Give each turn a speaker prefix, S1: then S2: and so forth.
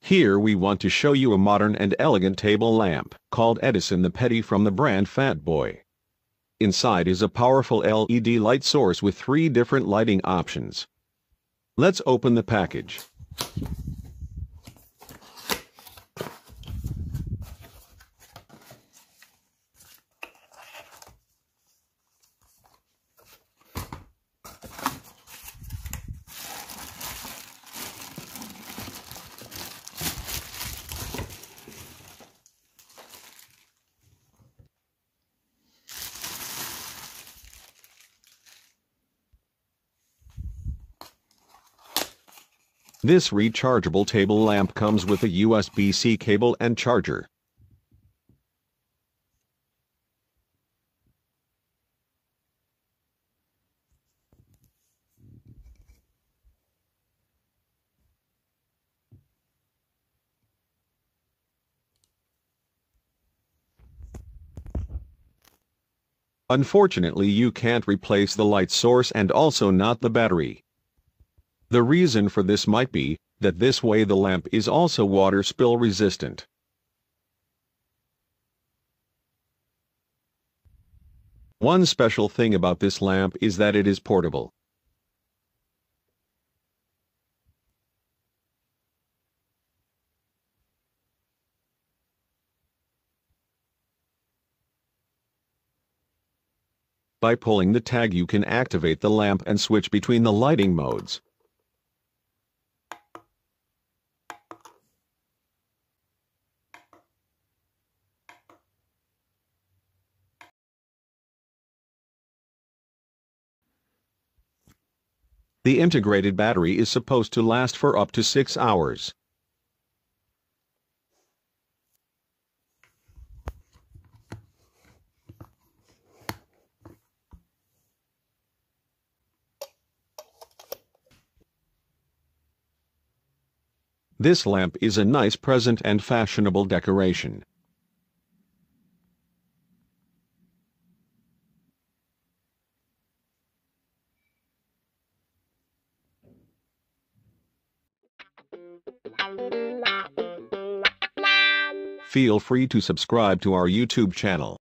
S1: Here we want to show you a modern and elegant table lamp called Edison the Petit from the brand Fatboy. Inside is a powerful LED light source with 3 different lighting options. Let's open the package. This rechargeable table lamp comes with a USB-C cable and charger. Unfortunately, you can't replace the light source and also not the battery. The reason for this might be that this way the lamp is also water spill resistant. One special thing about this lamp is that it is portable. By pulling the tag you can activate the lamp and switch between the lighting modes. The integrated battery is supposed to last for up to 6 hours. This lamp is a nice present and fashionable decoration. Feel free to subscribe to our YouTube channel.